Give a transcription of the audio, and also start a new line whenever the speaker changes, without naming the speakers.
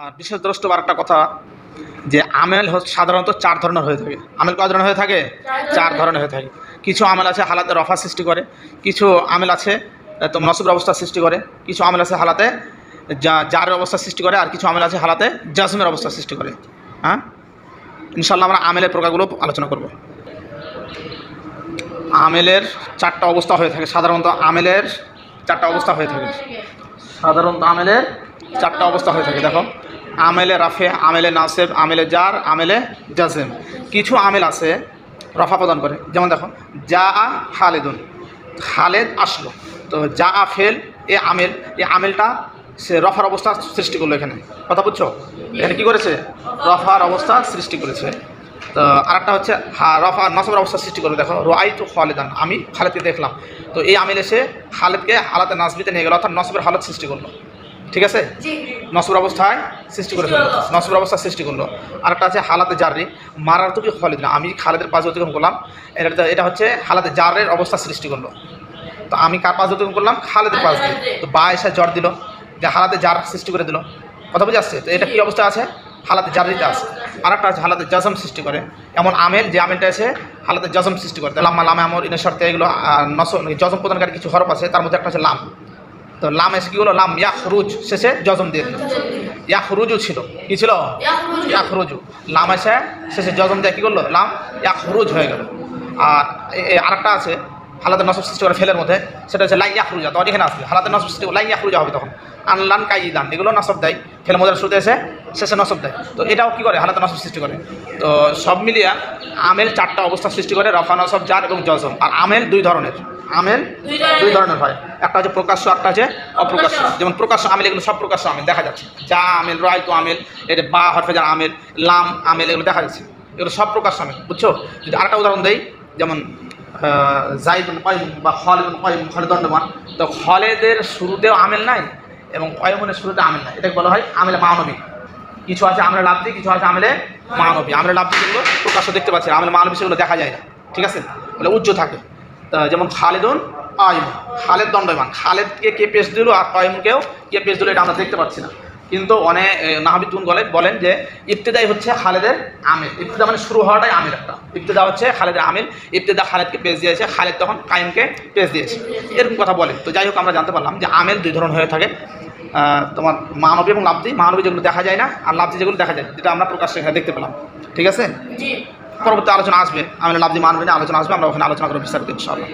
আর বিশেষ দ্রষ্টব্য একটা কথা যে আমেল সাধারণত চার ধরনের হয়ে থাকে। আমেল কয় ধরনের হয়ে থাকে? চার ধরনের হয়ে থাকে। কিছু আমেল আছে হালাতে রফা সৃষ্টি করে, কিছু আমেল আছে তো নসবের অবস্থা সৃষ্টি করে, কিছু আমেল আছে হালাতে জারের অবস্থা সৃষ্টি করে, আর কিছু আমেল আছে হালাতে জাজমের অবস্থা সৃষ্টি করে। হ্যাঁ, ইনশাল্লাহ আমরা আমেলের প্রকারগুলো আলোচনা করব। আমেলের চারটা অবস্থা হয়ে থাকে। সাধারণত আমেলের চারটা অবস্থা হয়ে থাকে। দেখো, আমেলে রাফে, আমেলে নাসেব, আমেলে জার, আমেলে জাজেম। কিছু আমেল আছে রফা প্রদান করে, যেমন দেখো যা আ খালেদুন, খালেদ আসলো। তো যা আ ফেল এ আমেলটা সে রফার অবস্থা সৃষ্টি করলো। এখানে কথা বুঝছো? এখানে কী করেছে? রফার অবস্থা সৃষ্টি করেছে। তো আরেকটা হচ্ছে রফা নসবের অবস্থা সৃষ্টি করবে। দেখো রোয়াই তো খালেদান, আমি খালেদকে দেখলাম। তো এই আমেল এসে খালেদকে হালাতে নাসবিতে নিয়ে গেল, অর্থাৎ নসবের হালত সৃষ্টি করলো। ঠিক আছে, নসবের অবস্থায় সৃষ্টি করে ফেললো, নসবের অবস্থা সৃষ্টি করলো। আরেকটা আছে হালাতে জারি, মারার তো কি খালেদ না, আমি খালেদের পাশ অতিক্রম করলাম। এটা হচ্ছে হালাতে জারের অবস্থা সৃষ্টি করলো। তো আমি কার পাশ অতিক্রম করলাম? খালেদের পাশ দিয়ে। তো বা এসে জ্বর দিল, যে হালাতে জার সৃষ্টি করে দিল। কথা বুঝে আসছে? তো এটা কী অবস্থা আছে? হালাতে জারিতে আছে। আরেকটা আছে হালাতে জজম সৃষ্টি করে, এমন আমেল যে আমেলটা এসে হালাতে জজম সৃষ্টি করে। লাম্মা লামে আমর ইনের শর্তে এগুলো জজম প্রদানকারী কিছু হরফ আছে, তার মধ্যে একটা হচ্ছে লাম। তো লাম এসে কী হলো? লাম ইয়াখরুজ শেষে জজম দিয়ে দিল। ইয়াখরুজু ছিল, কী ছিল? ইয়াখরুজু। লাম এসে শেষে জজম দিয়ে কী করলো? লাম ইয়াখরুজ হয়ে গেল। আর আরেকটা আছে হালাতে নসব সৃষ্টি করে ফেলের মধ্যে, সেটা হচ্ছে লাই ইয়াখরুজা। তো এখানে আসবে হালাতে নসব সৃষ্টি লাই ইয়াখরুজা হবে তখন। আনলান কাইদান এগুলো নসব দেয়, ফেলের মধ্যে শুরুতে এসে শেষে নসব দেয়। তো এটাও কী করে? হালাতে নসব সৃষ্টি করে। তো সব মিলিয়া আমেল চারটা অবস্থা সৃষ্টি করে, রফা, নসব, জার এবং জজম। আর আমেল দুই ধরনের, আমেল দুই ধরনের হয়। একটা হচ্ছে প্রকাশ্য, একটা হচ্ছে অপ্রকাশ্য। যেমন প্রকাশ্য আমেল, এগুলো সব প্রকাশ্য আমেল দেখা যাচ্ছে। যা আমেল, রায় তো আমেল, এটা বা হরফে যার আমেল, লাম আমেল, এগুলো দেখা যাচ্ছে। এগুলো সব প্রকাশ্য আমেল, বুঝছো? যদি আরেকটা উদাহরণ দেই, যেমন জাইদুন কয়ম বা খালিদুন কয়ম, খালিদ দণ্ডমান। তো খালেদের শুরুতেও আমেল নাই এবং কয়মনের শুরুতে আমেল নাই, এটাকে বলা হয় আমেলে মানবী। কিছু আছে আমেলে লাফজি, কিছু আছে আমেলে মানবী। আমেলে লাফজি যেগুলো প্রকাশ্য দেখতে পাচ্ছি, আমেলে মানবী সেগুলো দেখা যায় না। ঠিক আছে, বলে উজ্জ্ব থাকে। যেমন খালেদুন আয়ম, খালেদ দণ্ডমান, খালেদকে কে পেশ দিল আর কয়মকেও কে পেশ দিল, এটা আমরা দেখতে পাচ্ছি না। কিন্তু অনেক নাহবিতুন বলেন যে ইবতেদাই হচ্ছে খালেদের আমেল। ইবতেদা মানে শুরু হওয়াটাই আমেল একটা। ইবতেদা হচ্ছে খালেদের আমেল, ইবতেদা খালেদকে পেশ দিয়েছে, খালেদ তখন কায়েমকে পেশ দিয়েছে, এরকম কথা বলে। তো যাই হোক, আমরা জানতে পারলাম যে আমেল দুই ধরনের হয়ে থাকে, তোমার মানবী এবং লাফজি। মানবী যেগুলো দেখা যায় না, আর লাফজি যেগুলো দেখা যায়, যেটা আমরা প্রকাশ্যে এখানে দেখতে পেলাম। ঠিক আছে, পরবর্তী আলোচনা আসবে, আমেল লাফজি মানবী নিয়ে আলোচনা আসবে, আমরা ওখানে আলোচনা করবো বিস্তারিত ইনশাআল্লাহ।